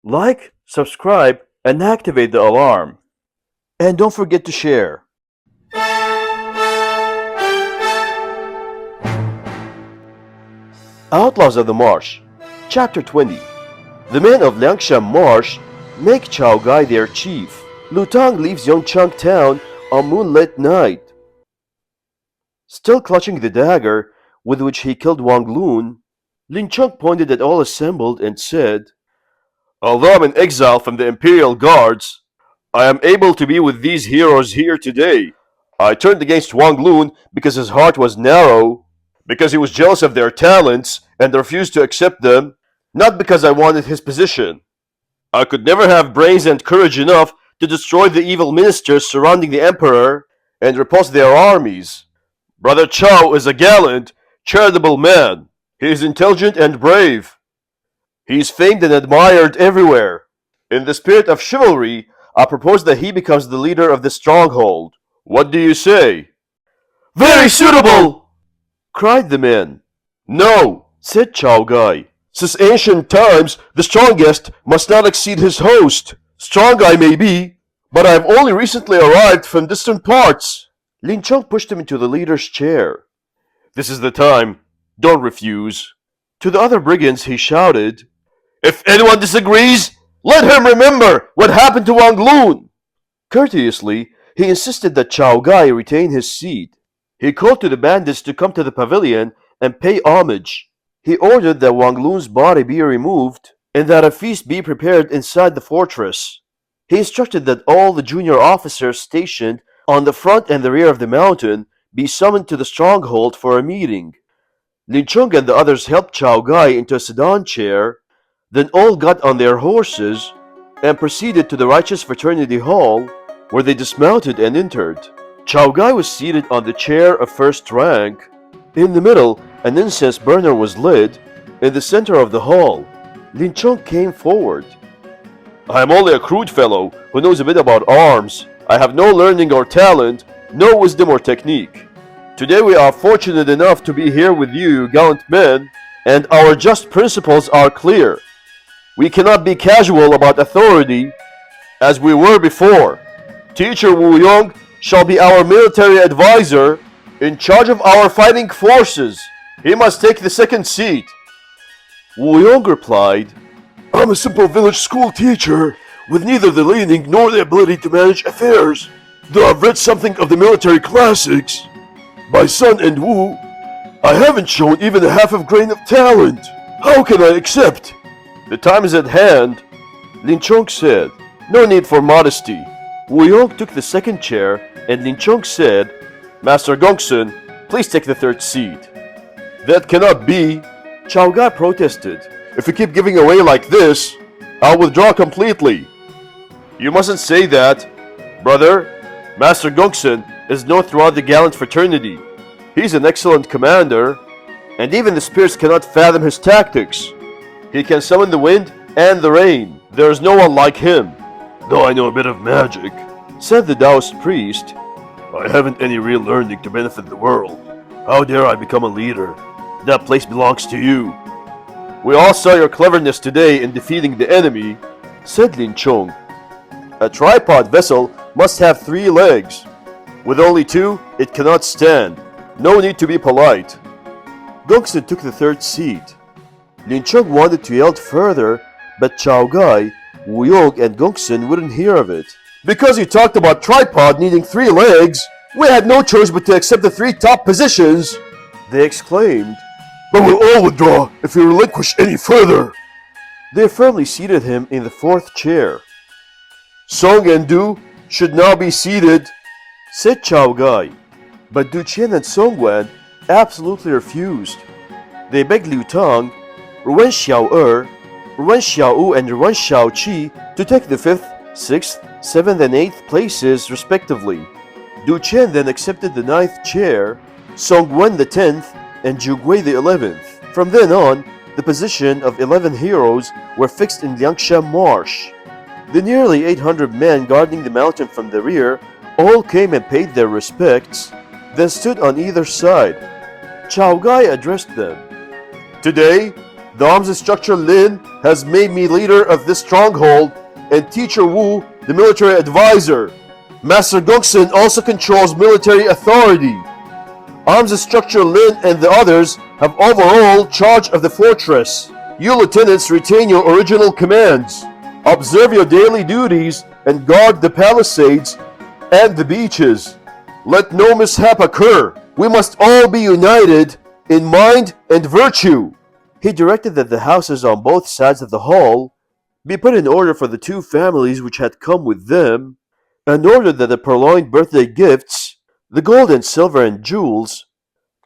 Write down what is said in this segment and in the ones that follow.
Like, subscribe, and activate the alarm. And don't forget to share. Outlaws of the Marsh, Chapter 20. The men of Liangshan Marsh make Chao Gai their chief. Lu Tang leaves Yongchang town on moonlit night. Still clutching the dagger with which he killed Wang Lun, Lin Chung pointed at all assembled and said, "Although I'm in exile from the Imperial Guards, I am able to be with these heroes here today. I turned against Wang Lun because his heart was narrow, because he was jealous of their talents and refused to accept them, not because I wanted his position. I could never have brains and courage enough to destroy the evil ministers surrounding the Emperor and repulse their armies. Brother Chao is a gallant, charitable man. He is intelligent and brave. He is famed and admired everywhere. In the spirit of chivalry, I propose that he becomes the leader of the stronghold. What do you say?" "Very suitable!" cried the men. "No," said Chao Gai. "Since ancient times, the strongest must not exceed his host. Strong I may be, but I have only recently arrived from distant parts." Lin Chung pushed him into the leader's chair. "This is the time. Don't refuse." To the other brigands he shouted, "If anyone disagrees, let him remember what happened to Wang Lun." Courteously, he insisted that Chao Gai retain his seat. He called to the bandits to come to the pavilion and pay homage. He ordered that Wang Lun's body be removed and that a feast be prepared inside the fortress. He instructed that all the junior officers stationed on the front and the rear of the mountain be summoned to the stronghold for a meeting. Lin Chung and the others helped Chao Gai into a sedan chair, then all got on their horses and proceeded to the Righteous Fraternity Hall, where they dismounted and entered. Chao Gai was seated on the chair of first rank. In the middle, an incense burner was lit. In the center of the hall, Lin Chung came forward. "I am only a crude fellow who knows a bit about arms. I have no learning or talent, no wisdom or technique. Today we are fortunate enough to be here with you, gallant men, and our just principles are clear. We cannot be casual about authority as we were before. Teacher Wu Yong shall be our military advisor in charge of our fighting forces. He must take the second seat." Wu Yong replied, "I'm a simple village school teacher with neither the learning nor the ability to manage affairs, though I've read something of the military classics. My son and Wu, I haven't shown even a half of grain of talent. How can I accept?" "The time is at hand," Lin Chung said. "No need for modesty." Wu Yong took the second chair, and Lin Chung said, "Master Gongsun, please take the third seat." "That cannot be," Chao Gai protested. "If you keep giving away like this, I'll withdraw completely." "You mustn't say that, brother. Master Gongsun is known throughout the gallant fraternity. He's an excellent commander, and even the spirits cannot fathom his tactics. He can summon the wind and the rain. There is no one like him." "Though I know a bit of magic," said the Taoist priest, "I haven't any real learning to benefit the world. How dare I become a leader? That place belongs to you." "We all saw your cleverness today in defeating the enemy," said Lin Chung. "A tripod vessel must have 3 legs. With only 2, it cannot stand. No need to be polite." Gongsun took the third seat. Lin Chung wanted to yell further, but Chao Gai, Wu Yong, and Gongsun wouldn't hear of it. "Because you talked about tripod needing 3 legs, we had no choice but to accept the 3 top positions," they exclaimed. "But we'll all withdraw if you relinquish any further." They firmly seated him in the 4th chair. "Song and Du should now be seated," said Chao Gai. But Du Qian and Song Wan absolutely refused. They begged Liu Tang, Ruan Xiao'er, Ruan Xiao'u, and Ruan Xiaoqi to take the 5th, 6th, 7th, and 8th places respectively. Du Qian then accepted the 9th chair, Song Wan the 10th, and Zhu Gui the 11th. From then on, the position of 11 heroes were fixed in Liangshan Marsh. The nearly 800 men guarding the mountain from the rear all came and paid their respects, then stood on either side. Chao Gai addressed them. "Today, The arms instructor Lin has made me leader of this stronghold, and teacher Wu the military advisor. Master Gongsun also controls military authority. Arms instructor Lin and the others have overall charge of the fortress. You lieutenants retain your original commands. Observe your daily duties and guard the palisades and the beaches. Let no mishap occur. We must all be united in mind and virtue. He directed that the houses on both sides of the hall be put in order for the two families which had come with them, and ordered that the purloined birthday gifts, the gold and silver and jewels,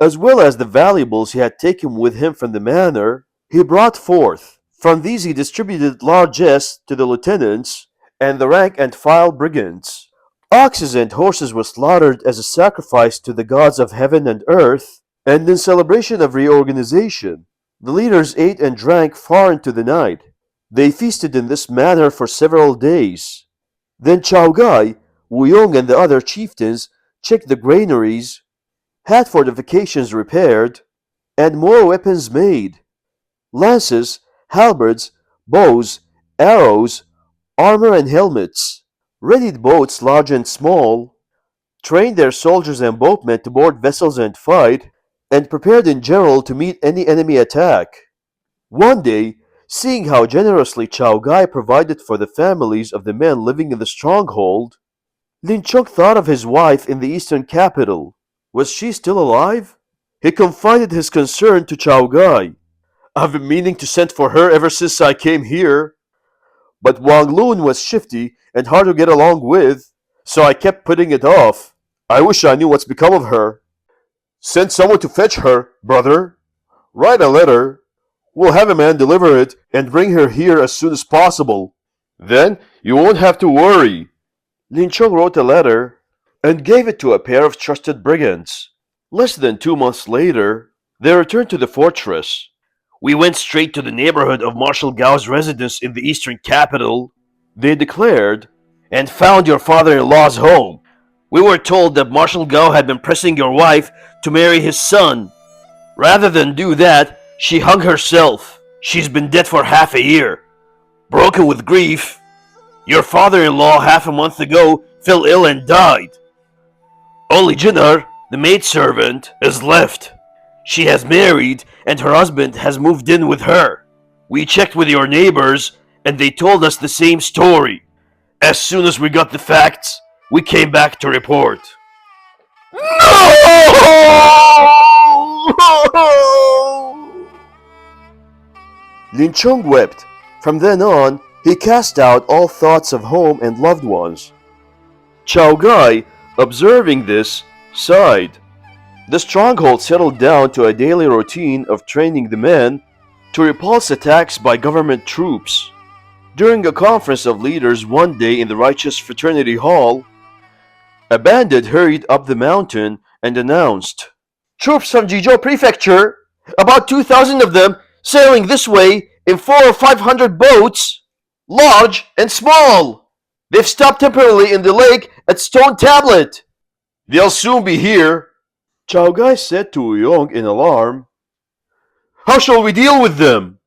as well as the valuables he had taken with him from the manor, he brought forth. From these he distributed largesse to the lieutenants and the rank and file brigands. Oxes and horses were slaughtered as a sacrifice to the gods of heaven and earth, and in celebration of reorganization, the leaders ate and drank far into the night. They feasted in this manner for several days. Then Chao Gai, Wu Yong, and the other chieftains checked the granaries, had fortifications repaired, and more weapons made. Lances, halberds, bows, arrows, armor and helmets, readied boats large and small, trained their soldiers and boatmen to board vessels and fight, and prepared in general to meet any enemy attack. One day, seeing how generously Chao Gai provided for the families of the men living in the stronghold, Lin Chung thought of his wife in the eastern capital. Was she still alive? He confided his concern to Chao Gai. I've been meaning to send for her ever since I came here, but Wang Lun was shifty and hard to get along with, so I kept putting it off. I wish I knew what's become of her. Send someone to fetch her, brother. Write a letter. We'll have a man deliver it and bring her here as soon as possible. Then you won't have to worry. Lin Chung wrote a letter and gave it to a pair of trusted brigands. Less than 2 months later, they returned to the fortress. We went straight to the neighborhood of Marshal Gao's residence in the eastern capital, they declared, and found your father-in-law's home. We were told that Marshal Gao had been pressing your wife to marry his son. Rather than do that, she hung herself. She's been dead for half a year. Broken with grief, your father-in-law half a month ago fell ill and died. Only Jinar, the maidservant, is left. She has married and her husband has moved in with her. We checked with your neighbors and they told us the same story. As soon as we got the facts, we came back to report. No! Lin Chung wept. From then on, he cast out all thoughts of home and loved ones. Chao Gai, observing this, sighed. The stronghold settled down to a daily routine of training the men to repulse attacks by government troops. During a conference of leaders one day in the Righteous Fraternity Hall, a bandit hurried up the mountain and announced, "Troops from Jizhou Prefecture, about 2,000 of them, sailing this way in 400 or 500 boats, large and small. They've stopped temporarily in the lake at Stone Tablet. They'll soon be here." Chao Gai said to Wu Yong in alarm, "How shall we deal with them?"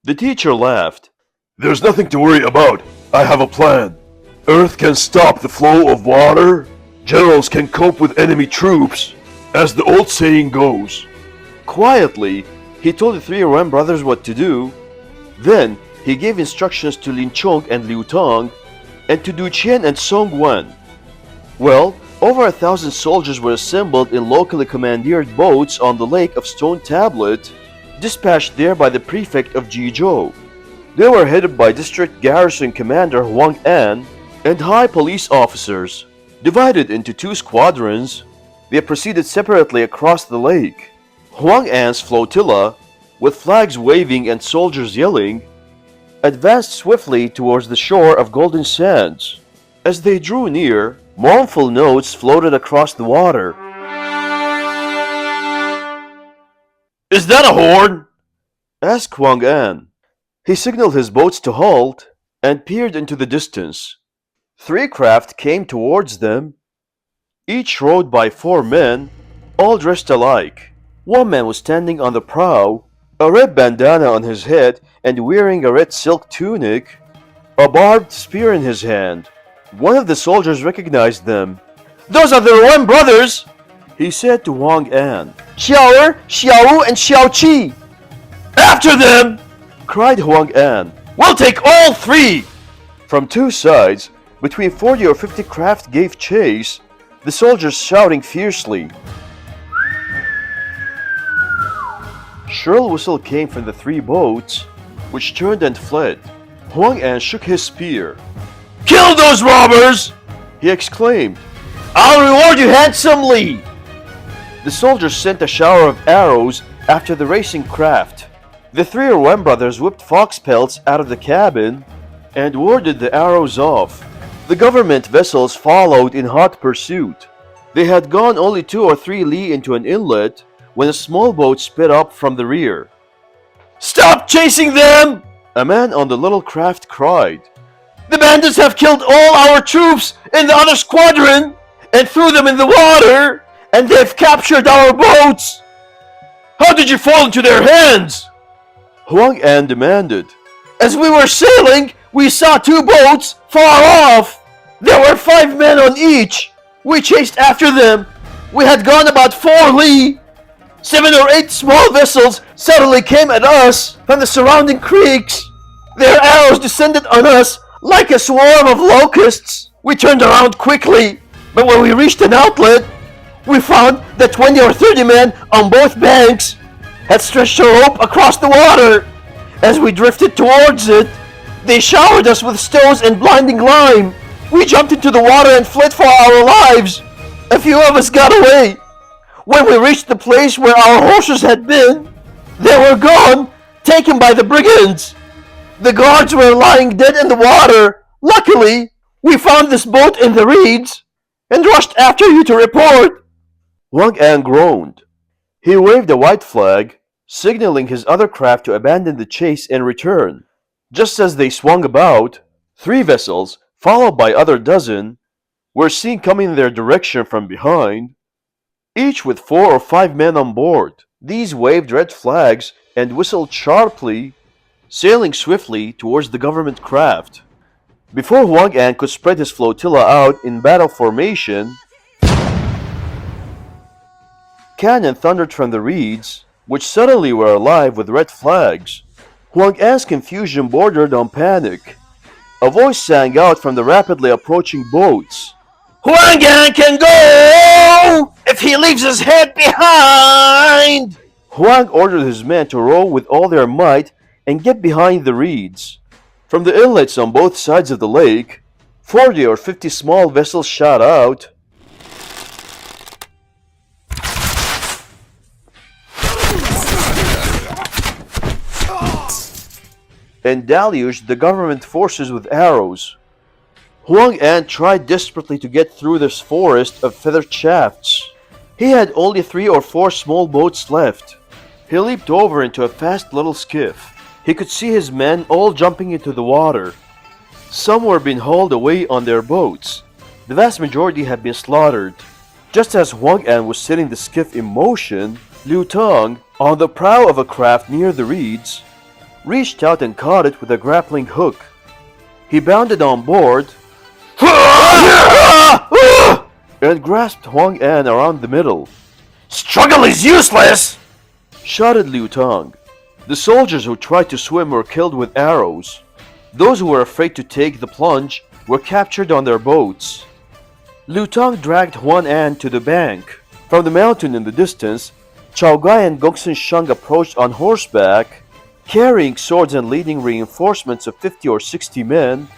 The teacher laughed. "There's nothing to worry about. I have a plan. Earth can stop the flow of water. Generals can cope with enemy troops, as the old saying goes." Quietly, he told the three Ren brothers what to do. Then, he gave instructions to Lin Chung and Liu Tong, and to Du Qian and Song Wen. Well, over 1,000 soldiers were assembled in locally commandeered boats on the lake of Stone Tablet, dispatched there by the prefect of Jizhou. They were headed by District Garrison Commander Huang An and high police officers. Divided into 2 squadrons, they proceeded separately across the lake. Huang An's flotilla, with flags waving and soldiers yelling, advanced swiftly towards the shore of Golden Sands. As they drew near, mournful notes floated across the water. "Is that a horn?" asked Huang An. He signaled his boats to halt and peered into the distance. 3 craft came towards them, each rowed by 4 men, all dressed alike. One man was standing on the prow, a red bandana on his head and wearing a red silk tunic, a barbed spear in his hand. One of the soldiers recognized them. "Those are the Wen brothers," he said to Huang An. "Xiao Er, Xiao Wu, and Xiao Qi." "After them!" cried Huang An. "We'll take all three!" From two sides, between 40 or 50 craft gave chase, the soldiers shouting fiercely. Shrill whistle came from the three boats, which turned and fled. Huang An shook his spear. "Kill those robbers!" he exclaimed. "I'll reward you handsomely!" The soldiers sent a shower of arrows after the racing craft. The three Wen brothers whipped fox pelts out of the cabin and warded the arrows off. The government vessels followed in hot pursuit. They had gone only 2 or 3 li into an inlet when a small boat sped up from the rear. "Stop chasing them!" a man on the little craft cried. "The bandits have killed all our troops in the other squadron and threw them in the water, and they've captured our boats." "How did you fall into their hands?" Huang An demanded. "As we were sailing, we saw 2 boats far off. There were 5 men on each. We chased after them. We had gone about 4 li. 7 or 8 small vessels suddenly came at us from the surrounding creeks. Their arrows descended on us like a swarm of locusts. We turned around quickly, but when we reached an outlet, we found that 20 or 30 men on both banks had stretched a rope across the water. As we drifted towards it, they showered us with stones and blinding lime. We jumped into the water and fled for our lives. A few of us got away. When we reached the place where our horses had been, they were gone, taken by the brigands. The guards were lying dead in the water. Luckily, we found this boat in the reeds and rushed after you to report." Huang An groaned. He waved a white flag, signaling his other craft to abandon the chase and return. Just as they swung about, 3 vessels, followed by other dozen, were seen coming in their direction from behind, each with 4 or 5 men on board. These waved red flags and whistled sharply, sailing swiftly towards the government craft. Before Huang An could spread his flotilla out in battle formation, cannon thundered from the reeds, which suddenly were alive with red flags. Huang An's confusion bordered on panic. A voice sang out from the rapidly approaching boats. "Huang An can go if he leaves his head behind!" Huang ordered his men to row with all their might and get behind the reeds. From the inlets on both sides of the lake, 40 or 50 small vessels shot out. And deluged the government forces with arrows. Huang An tried desperately to get through this forest of feathered shafts. He had only 3 or 4 small boats left. He leaped over into a fast little skiff. He could see his men all jumping into the water. Some were being hauled away on their boats. The vast majority had been slaughtered. Just as Huang An was setting the skiff in motion, Liu Tong, on the prow of a craft near the reeds, reached out and caught it with a grappling hook. He bounded on board and grasped Huang An around the middle. "Struggle is useless!" shouted Liu Tong. The soldiers who tried to swim were killed with arrows. Those who were afraid to take the plunge were captured on their boats. Liu Tong dragged Huang An to the bank. From the mountain in the distance, Chao Gai and Gongsun Sheng approached on horseback, carrying swords and leading reinforcements of 50 or 60 men,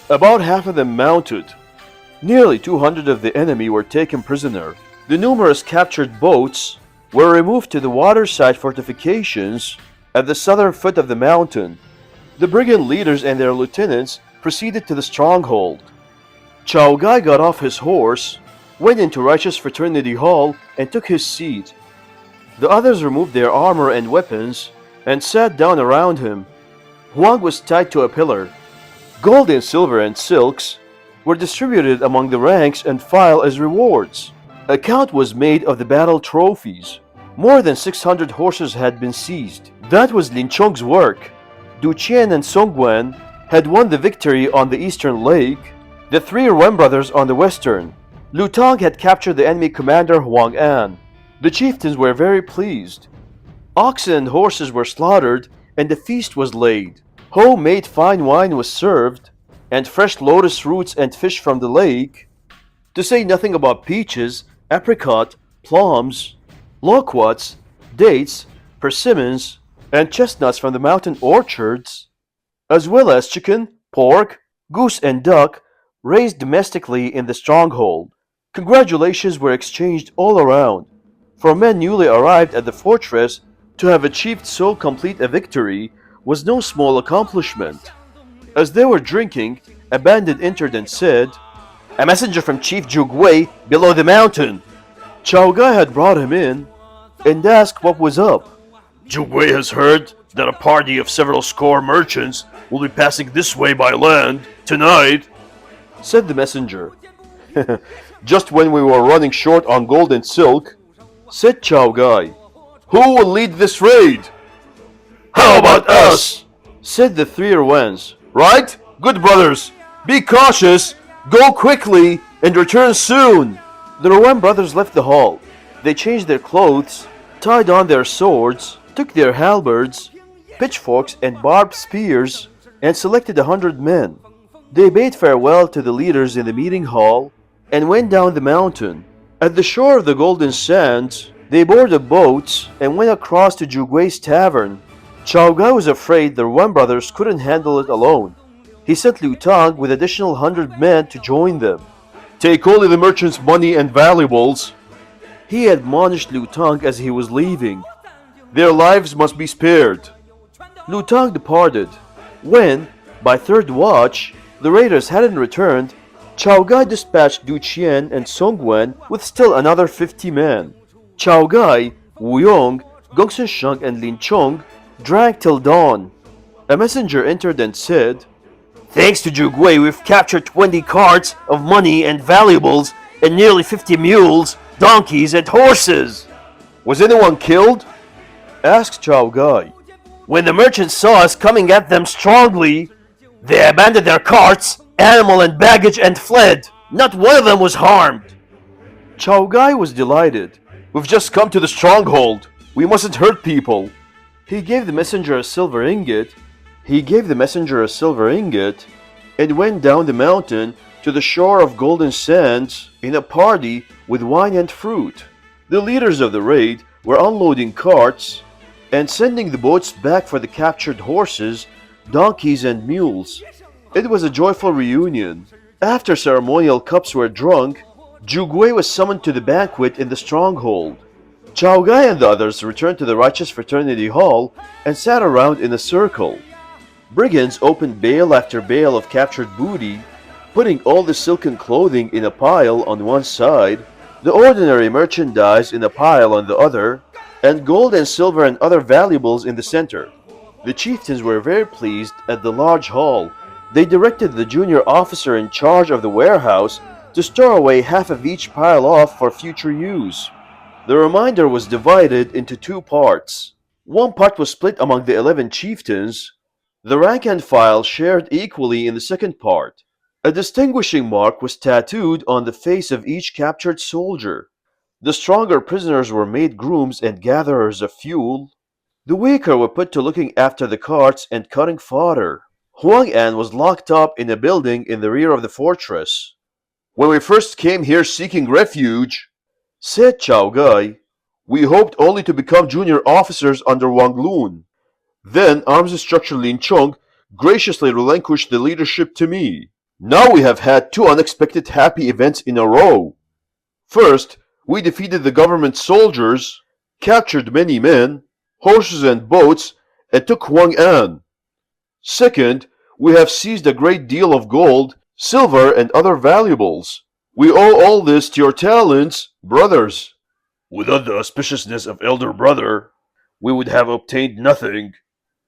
about half of them mounted. Nearly 200 of the enemy were taken prisoner. The numerous captured boats were removed to the waterside fortifications at the southern foot of the mountain. The brigand leaders and their lieutenants proceeded to the stronghold. Chao Gai got off his horse, went into Righteous Fraternity Hall, and took his seat. The others removed their armor and weapons and sat down around him. Huang was tied to a pillar. Gold and silver and silks were distributed among the ranks and file as rewards. A count was made of the battle trophies. More than 600 horses had been seized. That was Lin Chong's work. Du Qian and Song Guan had won the victory on the eastern lake, the three Wen brothers on the western. Lu Tang had captured the enemy commander Huang An. The chieftains were very pleased. Oxen and horses were slaughtered, and the feast was laid. Homemade fine wine was served, and fresh lotus roots and fish from the lake, to say nothing about peaches, apricot, plums, loquats, dates, persimmons, and chestnuts from the mountain orchards, as well as chicken, pork, goose, and duck raised domestically in the stronghold. Congratulations were exchanged all around. For men newly arrived at the fortress, to have achieved so complete a victory was no small accomplishment. As they were drinking, a bandit entered and said, "A messenger from Chief Jugwei below the mountain." Chao Gai had brought him in and asked what was up. Jugwei has heard that a party of several score merchants will be passing this way by land tonight, said the messenger. "Just when we were running short on gold and silk," said Chao Gai. "Who will lead this raid?" "How about us?" said the three Erwans. "Right? Good brothers. Be cautious, go quickly, and return soon." The Erwan brothers left the hall. They changed their clothes, tied on their swords, took their halberds, pitchforks, and barbed spears, and selected 100 men. They bade farewell to the leaders in the meeting hall and went down the mountain. At the shore of the Golden Sands, they boarded boats and went across to Jugwei's tavern. Chao Gai was afraid the Wen brothers couldn't handle it alone. He sent Lu Tang with additional 100 men to join them. "Take only the merchants' money and valuables," he admonished Lu Tang as he was leaving. "Their lives must be spared." Lu Tang departed. When, by third watch, the raiders hadn't returned, Chao Gai dispatched Du Qian and Song Guan with still another 50 men. Chao Gai, Wu Yong, Gongsun Sheng, and Lin Chong drank till dawn. A messenger entered and said, "Thanks to Jugwei, we've captured 20 carts of money and valuables and nearly 50 mules, donkeys, and horses." "Was anyone killed?" asked Chao Gai. "When the merchants saw us coming at them strongly, they abandoned their carts, animal, and baggage and fled. Not one of them was harmed." Chao Gai was delighted. "We've just come to the stronghold. We mustn't hurt people." He gave the messenger a silver ingot. And went down the mountain to the shore of Golden Sands in a party with wine and fruit. The leaders of the raid were unloading carts and sending the boats back for the captured horses, donkeys, and mules. It was a joyful reunion. After ceremonial cups were drunk, Jugwei was summoned to the banquet in the stronghold. Chao Gai and the others returned to the Righteous Fraternity Hall and sat around in a circle. Brigands opened bale after bale of captured booty, putting all the silken clothing in a pile on one side, the ordinary merchandise in a pile on the other, and gold and silver and other valuables in the center. The chieftains were very pleased at the large hall. They directed the junior officer in charge of the warehouse to store away half of each pile off for future use. The remainder was divided into two parts. One part was split among the 11 chieftains. The rank and file shared equally in the second part. A distinguishing mark was tattooed on the face of each captured soldier. The stronger prisoners were made grooms and gatherers of fuel. The weaker were put to looking after the carts and cutting fodder. Huang An was locked up in a building in the rear of the fortress. "When we first came here seeking refuge," said Chao Gai, "we hoped only to become junior officers under Wang Lun. Then arms instructor Lin Chong graciously relinquished the leadership to me. Now we have had two unexpected happy events in a row. First, we defeated the government soldiers, captured many men, horses and boats, and took Huang An. Second, we have seized a great deal of gold, silver, and other valuables. We owe all this to your talents, brothers. Without the auspiciousness of elder brother, we would have obtained nothing."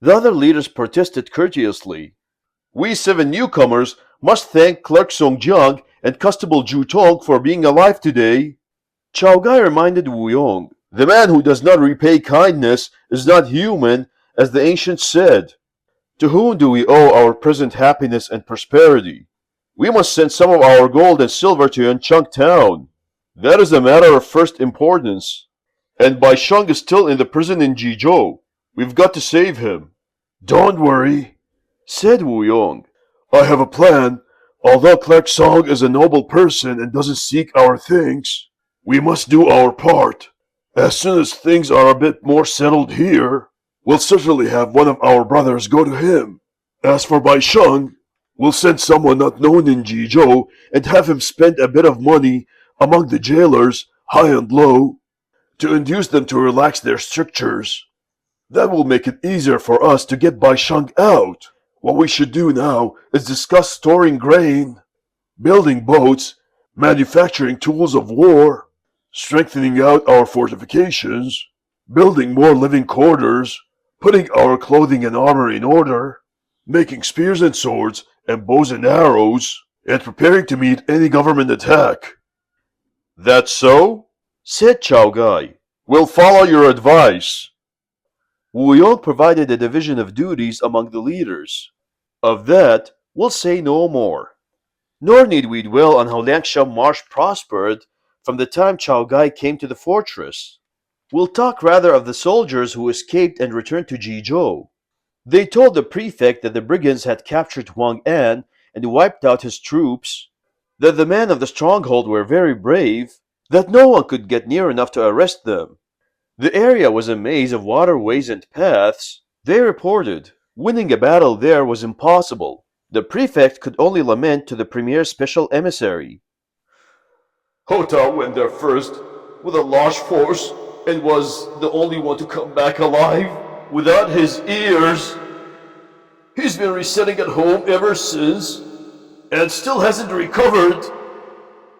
The other leaders protested courteously. "We 7 newcomers must thank Clerk Song Jiang and Constable Ju Tong for being alive today." Chao Gai reminded Wu Yong. The man who does not repay kindness is not human, as the ancients said. To whom do we owe our present happiness and prosperity? We must send some of our gold and silver to Yancheng town. That is a matter of first importance. And Bai Sheng is still in the prison in Jizhou. We've got to save him. Don't worry, said Wu Yong. I have a plan. Although Clerk Song is a noble person and doesn't seek our things, we must do our part. As soon as things are a bit more settled here, we'll certainly have one of our brothers go to him. As for Bai Sheng, we'll send someone not known in Jizhou and have him spend a bit of money among the jailers, high and low, to induce them to relax their strictures. That will make it easier for us to get Bai Sheng out. What we should do now is discuss storing grain, building boats, manufacturing tools of war, strengthening out our fortifications, building more living quarters, putting our clothing and armor in order, making spears and swords and bows and arrows, and preparing to meet any government attack. That's so? Said Chao Gai. We'll follow your advice. Wu Yong provided a division of duties among the leaders. Of that, we'll say no more. Nor need we dwell on how Liangshan Marsh prospered from the time Chao Gai came to the fortress. We'll talk rather of the soldiers who escaped and returned to Jizhou. They told the prefect that the brigands had captured Huang An and wiped out his troops, that the men of the stronghold were very brave, that no one could get near enough to arrest them. The area was a maze of waterways and paths. They reported winning a battle there was impossible. The prefect could only lament to the premier's special emissary. Hota went there first with a large force and was the only one to come back alive without his ears. He's been resetting at home ever since and still hasn't recovered.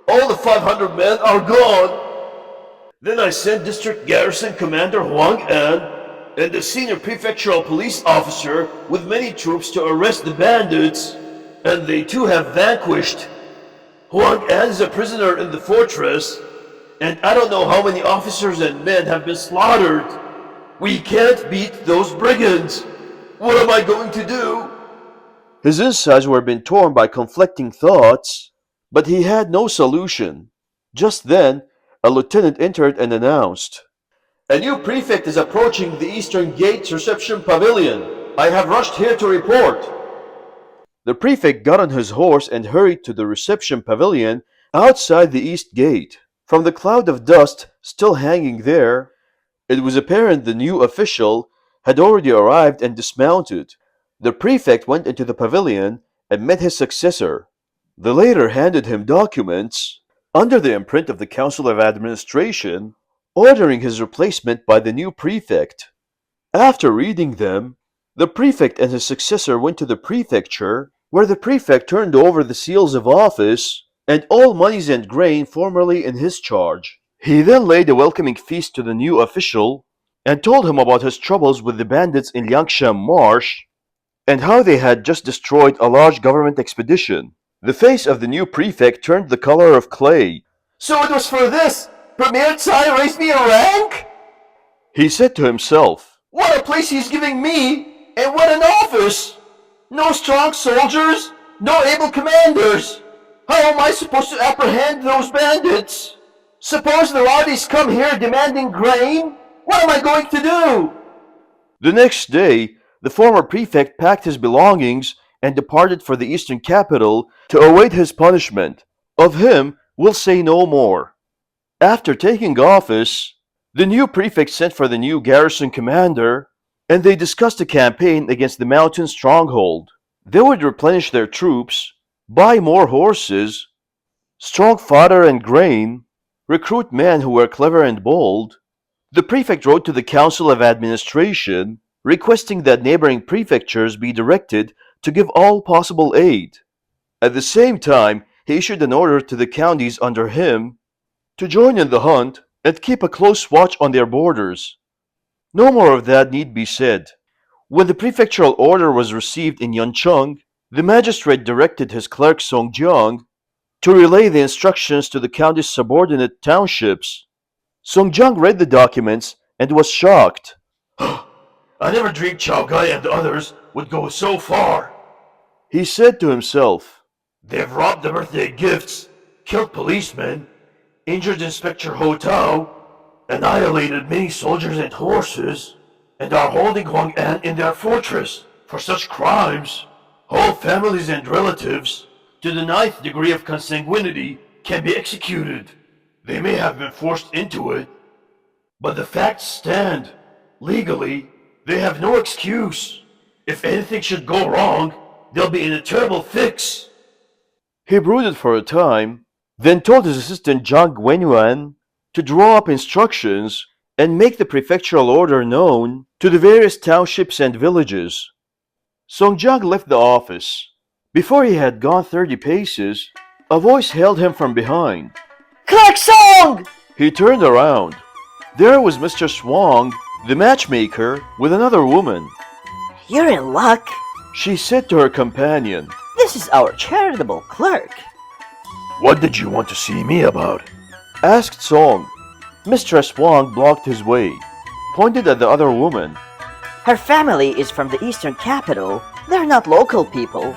All the 500 men are gone. Then I sent District Garrison Commander Huang An and the senior prefectural police officer with many troops to arrest the bandits, and they too have vanquished. Huang An is a prisoner in the fortress, and I don't know how many officers and men have been slaughtered. We can't beat those brigands. What am I going to do? His insides were being torn by conflicting thoughts, but he had no solution. Just then, a lieutenant entered and announced, "A new prefect is approaching the Eastern Gate's reception pavilion. I have rushed here to report." The prefect got on his horse and hurried to the reception pavilion outside the East Gate. From the cloud of dust still hanging there, it was apparent the new official had already arrived and dismounted. The prefect went into the pavilion and met his successor. The latter handed him documents under the imprint of the Council of Administration, ordering his replacement by the new prefect. After reading them, the prefect and his successor went to the prefecture, where the prefect turned over the seals of office and all monies and grain formerly in his charge. He then laid a welcoming feast to the new official and told him about his troubles with the bandits in Liangshan Marsh and how they had just destroyed a large government expedition. The face of the new prefect turned the color of clay. "So it was for this Premier Tsai raised me a rank?" he said to himself. "What a place he's giving me, and what an office! No strong soldiers, no able commanders. How am I supposed to apprehend those bandits? Suppose the rowdies come here demanding grain? What am I going to do?" The next day, the former prefect packed his belongings and departed for the eastern capital to await his punishment. Of him, we'll say no more. After taking office, the new prefect sent for the new garrison commander, and they discussed a campaign against the mountain stronghold. They would replenish their troops, buy more horses, strong fodder and grain, recruit men who were clever and bold. The prefect wrote to the Council of Administration, requesting that neighboring prefectures be directed to give all possible aid. At the same time, he issued an order to the counties under him to join in the hunt and keep a close watch on their borders. No more of that need be said. When the prefectural order was received in Yancheng, the magistrate directed his clerk Song Jiang to relay the instructions to the county's subordinate townships. Song Jiang read the documents and was shocked. I never dreamed Chow Guy and the others would go so far. He said to himself, They've robbed the birthday gifts, killed policemen, injured Inspector Ho Tao, annihilated many soldiers and horses, and are holding Huang An in their fortress. For such crimes, whole families and relatives, to the ninth degree of consanguinity, can be executed. They may have been forced into it, but the facts stand. Legally, they have no excuse. If anything should go wrong, they'll be in a terrible fix. He brooded for a time, then told his assistant Zhang Wenyuan to draw up instructions and make the prefectural order known to the various townships and villages. Song Jiang left the office. Before he had gone 30 paces, a voice hailed him from behind. Clark Song! He turned around. There was Mr. Swang, the matchmaker, with another woman. You're in luck. She said to her companion. This is our charitable clerk. What did you want to see me about? Asked Song. Mr. Swang blocked his way, pointed at the other woman. Her family is from the eastern capital. They're not local people.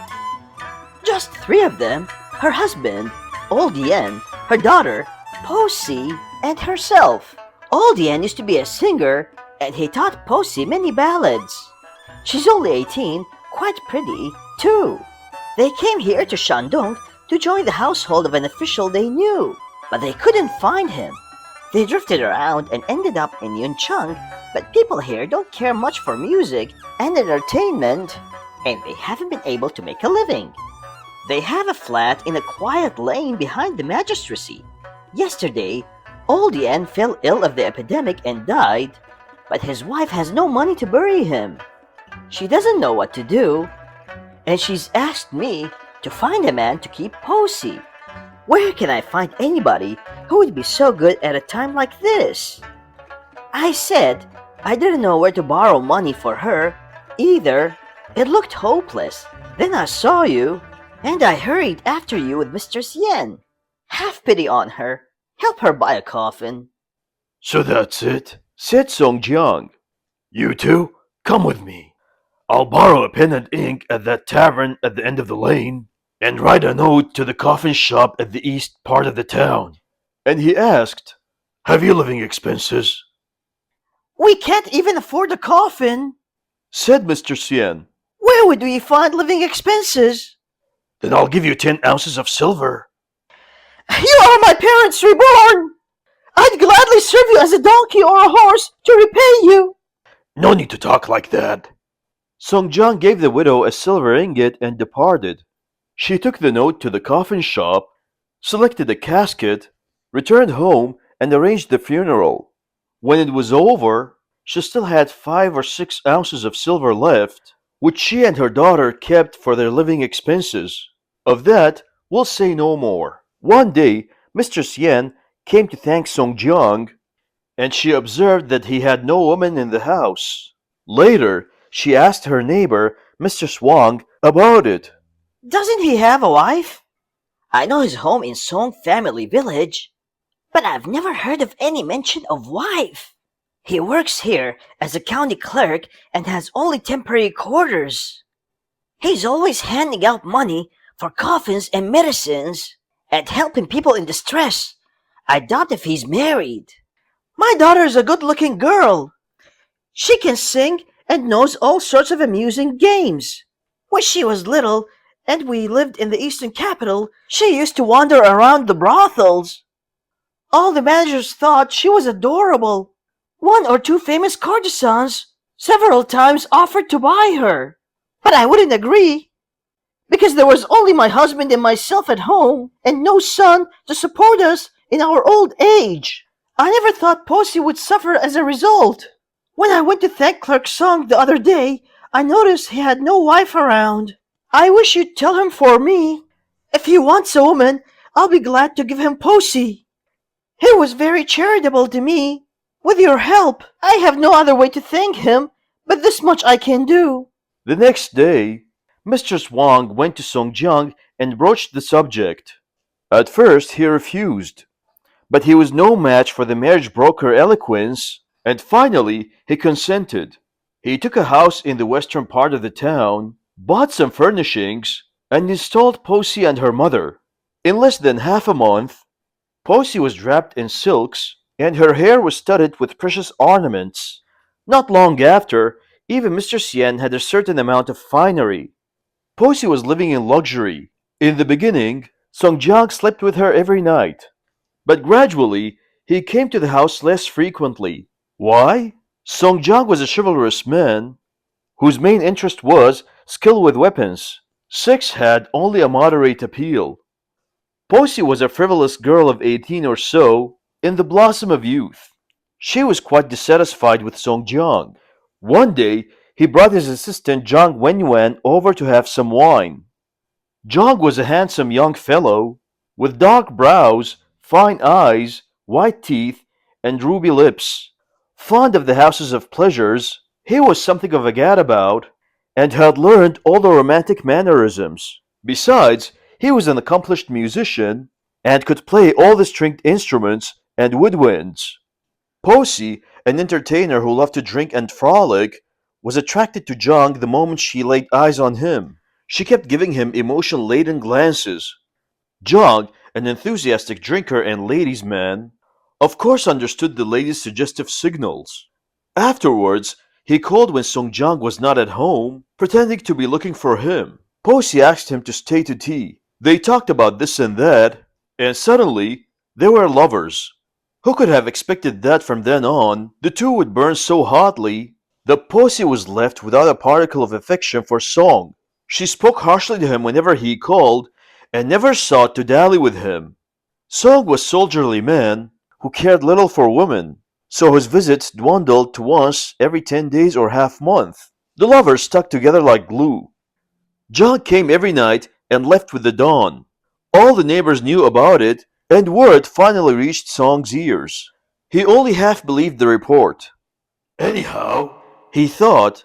Just 3 of them. Her husband, Old Yen, her daughter, Posey, and herself. Old Yen used to be a singer, and he taught Posey many ballads. She's only 18, quite pretty, too. They came here to Shandong to join the household of an official they knew, but they couldn't find him. They drifted around and ended up in Yuncheng, but people here don't care much for music and entertainment, and they haven't been able to make a living. They have a flat in a quiet lane behind the magistracy. Yesterday, Old Yen fell ill of the epidemic and died, but his wife has no money to bury him. She doesn't know what to do, and she's asked me to find a man to keep Posey. Where can I find anybody who would be so good at a time like this? I said I didn't know where to borrow money for her either. It looked hopeless. Then I saw you, and I hurried after you with Mr. Yen. Have pity on her. Help her buy a coffin. So that's it? Said Song Jiang. You two, come with me. I'll borrow a pen and ink at that tavern at the end of the lane, and write a note to the coffin shop at the east part of the town. And he asked, Have you living expenses? We can't even afford a coffin. Said Mr. Xian. Where would we find living expenses? Then I'll give you 10 ounces of silver. You are my parents reborn! I'd gladly serve you as a donkey or a horse to repay you. No need to talk like that. Song Jiang gave the widow a silver ingot and departed. She took the note to the coffin shop, selected a casket, returned home, and arranged the funeral. When it was over, she still had 5 or 6 ounces of silver left, which she and her daughter kept for their living expenses. Of that, we'll say no more. One day, Mr. Xian came to thank Song Jiang, and she observed that he had no woman in the house. Later, she asked her neighbor, Mr. Swang, about it. Doesn't he have a wife? I know his home in Song Family Village, but I've never heard of any mention of wife. He works here as a county clerk and has only temporary quarters. He's always handing out money for coffins and medicines and helping people in distress. I doubt if he's married. My daughter's a good-looking girl. She can sing and knows all sorts of amusing games. When she was little and we lived in the eastern capital, she used to wander around the brothels. All the managers thought she was adorable. 1 or 2 famous courtesans several times offered to buy her. But I wouldn't agree, because there was only my husband and myself at home, and no son to support us in our old age. I never thought Posey would suffer as a result. When I went to thank Clerk Song the other day, I noticed he had no wife around. I wish you'd tell him for me. If he wants a woman, I'll be glad to give him Posey. He was very charitable to me. With your help, I have no other way to thank him, but this much I can do. The next day, Mr. Swang went to Song Jiang and broached the subject. At first, he refused, But he was no match for the marriage broker eloquence, and finally he consented. He took a house in the western part of the town, bought some furnishings, and installed Posey and her mother. In less than half a month, Posey was wrapped in silks, and her hair was studded with precious ornaments. Not long after, even Mr. Sien had a certain amount of finery. Posey was living in luxury. In the beginning, Song Jiang slept with her every night, but gradually he came to the house less frequently. Why? Song Jiang was a chivalrous man whose main interest was skill with weapons. Sex had only a moderate appeal. Posey was a frivolous girl of 18 or so, in the blossom of youth. She was quite dissatisfied with Song Jiang. One day, he brought his assistant Zhang Wenyuan over to have some wine. Zhang was a handsome young fellow, with dark brows, fine eyes, white teeth, and ruby lips. Fond of the houses of pleasures, he was something of a gadabout, and had learned all the romantic mannerisms. Besides, he was an accomplished musician, and could play all the stringed instruments and woodwinds. Posey, an entertainer who loved to drink and frolic, was attracted to Zhang the moment she laid eyes on him. She kept giving him emotion-laden glances. Zhang, an enthusiastic drinker and ladies' man, of course understood the lady's suggestive signals. Afterwards, he called when Song Jiang was not at home, pretending to be looking for him. Posey asked him to stay to tea. They talked about this and that, and suddenly they were lovers. Who could have expected that from then on the two would burn so hotly that Posey was left without a particle of affection for Song? She spoke harshly to him whenever he called, and never sought to dally with him. Song was a soldierly man who cared little for women, so his visits dwindled to once every 10 days or half-month. The lovers stuck together like glue. John came every night and left with the dawn. All the neighbors knew about it, and word finally reached Song's ears. He only half believed the report. Anyhow, He thought,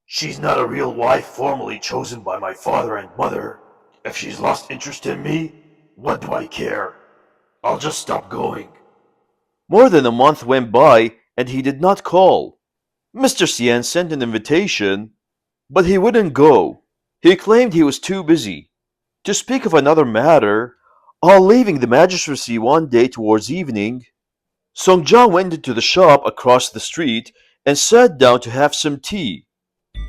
she's not a real wife formally chosen by my father and mother. If she's lost interest in me, what do I care? I'll just stop going. more than a month went by and he did not call. Mr. Sien sent an invitation, but he wouldn't go. He claimed he was too busy. To speak of another matter, on leaving the magistracy one day towards evening, Song Jiang went into the shop across the street and sat down to have some tea.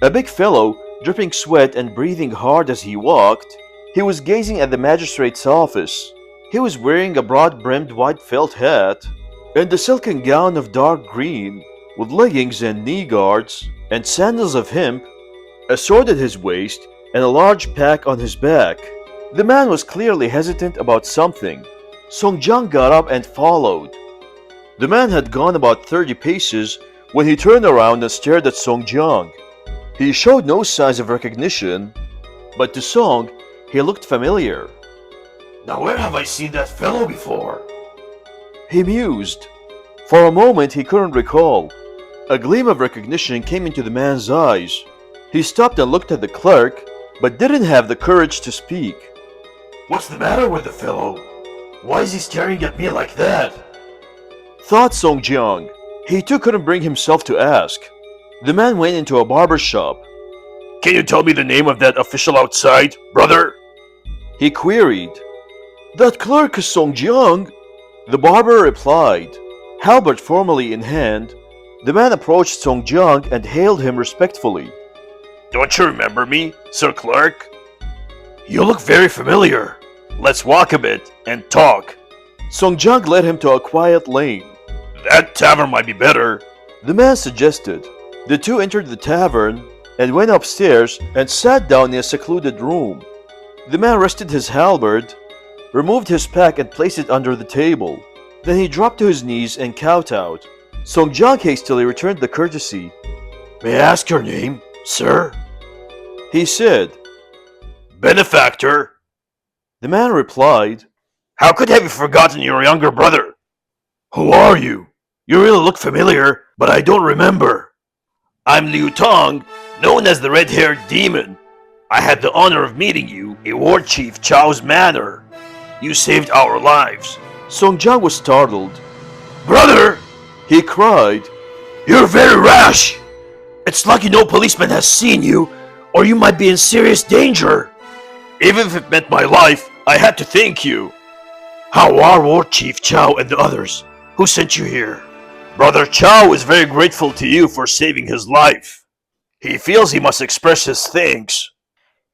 A big fellow, dripping sweat and breathing hard as he walked, he was gazing at the magistrate's office. He was wearing a broad-brimmed white felt hat and a silken gown of dark green, with leggings and knee guards and sandals of hemp, a sword at his waist, and a large pack on his back. The man was clearly hesitant about something. Song Jiang got up and followed. The man had gone about 30 paces when he turned around and stared at Song Jiang. He showed no signs of recognition, but to Song, he looked familiar. Now where have I seen that fellow before? He mused. For a moment he couldn't recall. A gleam of recognition came into the man's eyes. He stopped and looked at the clerk, but didn't have the courage to speak. What's the matter with the fellow? Why is he staring at me like that? Thought Song Jiang. He too couldn't bring himself to ask. The man went into a barber shop. Can you tell me the name of that official outside, brother? He queried. That clerk is Song Jiang. The barber replied. Halberd formally in hand, the man approached Song Jiang and hailed him respectfully. Don't you remember me, Sir Clerk? You look very familiar. Let's walk a bit and talk. Song Jiang led him to a quiet lane. That tavern might be better, the man suggested. The two entered the tavern and went upstairs and sat down in a secluded room. The man rested his halberd, removed his pack and placed it under the table. Then he dropped to his knees and kowtowed. Song Jiang hastily returned the courtesy. May I ask your name, sir? He said. Benefactor. The man replied. How could have you forgotten your younger brother? Who are you? You really look familiar, but I don't remember. I'm Liu Tong, known as the Red-Haired Demon. I had the honor of meeting you at War Chief Chao's manor. You saved our lives. Song Jiang was startled. Brother, He cried. you're very rash. It's lucky no policeman has seen you, or you might be in serious danger. Even if it meant my life, I had to thank you. How are War Chief Chow and the others? Who sent you here? Brother Chow is very grateful to you for saving his life. He feels he must express his thanks.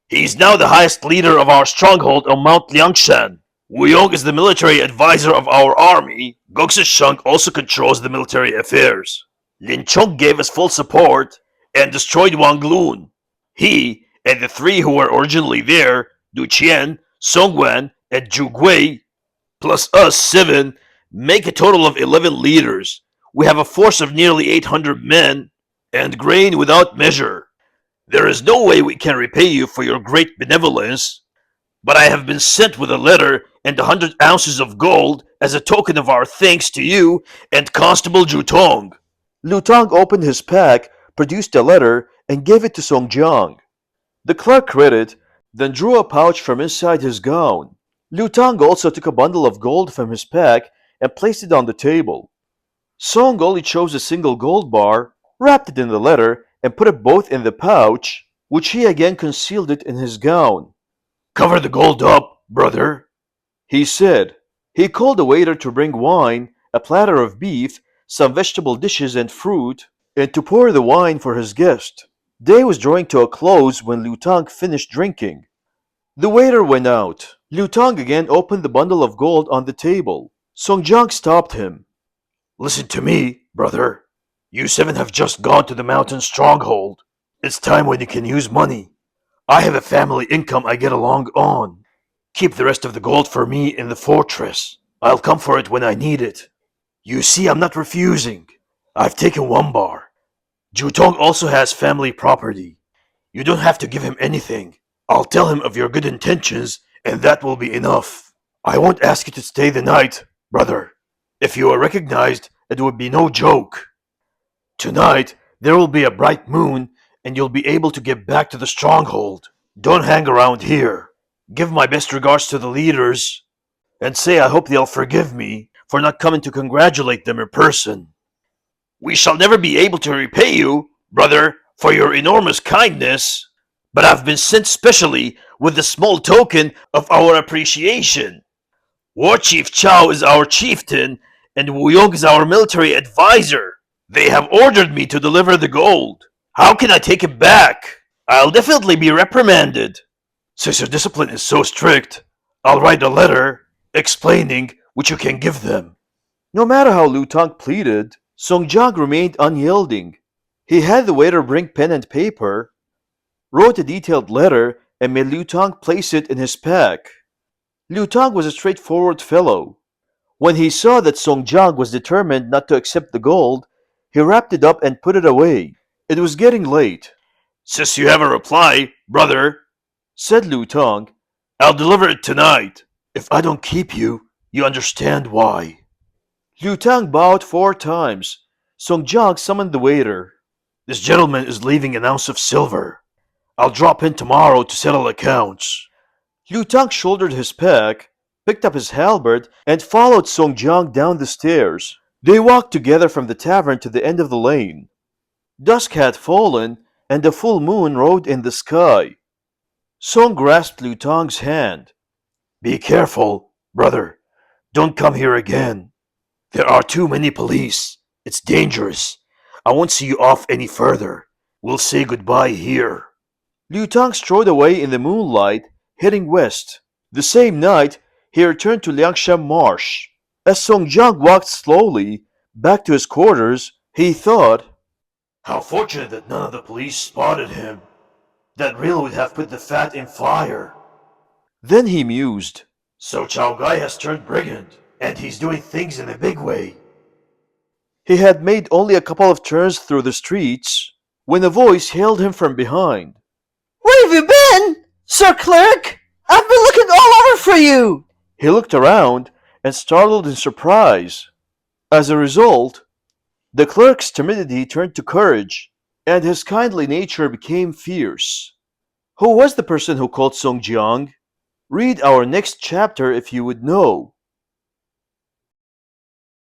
He is now the highest leader of our stronghold on Mount Liangshan. Wu Yong is the military advisor of our army. Goksa Shunk also controls the military affairs. Lin Chong gave us full support and destroyed Wang Lun. He and the three who were originally there, Du Qian, Song Wan, and Zhu Gui, plus us 7, make a total of 11 leaders. We have a force of nearly 800 men, and grain without measure. There is no way we can repay you for your great benevolence, but I have been sent with a letter and 100 ounces of gold as a token of our thanks to you and Constable Jutong. Lu Tang opened his pack, produced a letter, and gave it to Song Jiang. The clerk read it, then drew a pouch from inside his gown. Lu Tang also took a bundle of gold from his pack and placed it on the table. Song only chose a single gold bar, wrapped it in the letter, and put it both in the pouch, which he again concealed it in his gown. Cover the gold up, brother, He said. He called a waiter to bring wine, a platter of beef, some vegetable dishes and fruit, and to pour the wine for his guest. Day was drawing to a close when Lu Tang finished drinking. The waiter went out. Lu Tang again opened the bundle of gold on the table. Song Jiang stopped him. listen to me, brother. You 7 have just gone to the mountain stronghold. It's time when you can use money. I have a family income I get along on. Keep the rest of the gold for me in the fortress. I'll come for it when I need it. You see, I'm not refusing. I've taken 1 bar. Jutong also has family property. You don't have to give him anything. I'll tell him of your good intentions, and that will be enough. I won't ask you to stay the night, brother. If you are recognized, it would be no joke. Tonight, there will be a bright moon, and you'll be able to get back to the stronghold. Don't hang around here. Give my best regards to the leaders, and say I hope they'll forgive me for not coming to congratulate them in person. We shall never be able to repay you, brother, for your enormous kindness, but I've been sent specially with the small token of our appreciation. War Chief Chow is our chieftain, and Wu Yong is our military advisor. They have ordered me to deliver the gold. How can I take it back? I'll definitely be reprimanded. Since your discipline is so strict, I'll write a letter explaining which you can give them. No matter how Lu Tang pleaded, Song Jiang remained unyielding. He had the waiter bring pen and paper, wrote a detailed letter, and made Lu Tang place it in his pack. Lu Tang was a straightforward fellow. When he saw that Song Jiang was determined not to accept the gold, he wrapped it up and put it away. It was getting late. Since you have a reply, brother, Said Lu Tang. I'll deliver it tonight. If I don't keep you, you understand why. Lu Tang bowed 4 times. Song Jiang summoned the waiter. This gentleman is leaving an ounce of silver. I'll drop in tomorrow to settle accounts. Lu Tang shouldered his pack, picked up his halberd, and followed Song Jiang down the stairs. They walked together from the tavern to the end of the lane. Dusk had fallen, and the full moon rode in the sky. Song grasped Lu Tang's hand. Be careful, brother. Don't come here again. There are too many police. It's dangerous. I won't see you off any further. We'll say goodbye here. Lu Tang strode away in the moonlight, heading west. The same night, he returned to Liangshan Marsh. As Song Jiang walked slowly back to his quarters, he thought, How fortunate that none of the police spotted him. That really would have put the fat in fire. Then he mused. So Chao Gai has turned brigand, and he's doing things in a big way. He had made only a couple of turns through the streets when a voice hailed him from behind. Where have you been, Sir Clerk? I've been looking all over for you. He looked around and startled in surprise. As a result, the clerk's timidity turned to courage, and his kindly nature became fierce. Who was the person who called Song Jiang? Read our next chapter if you would know.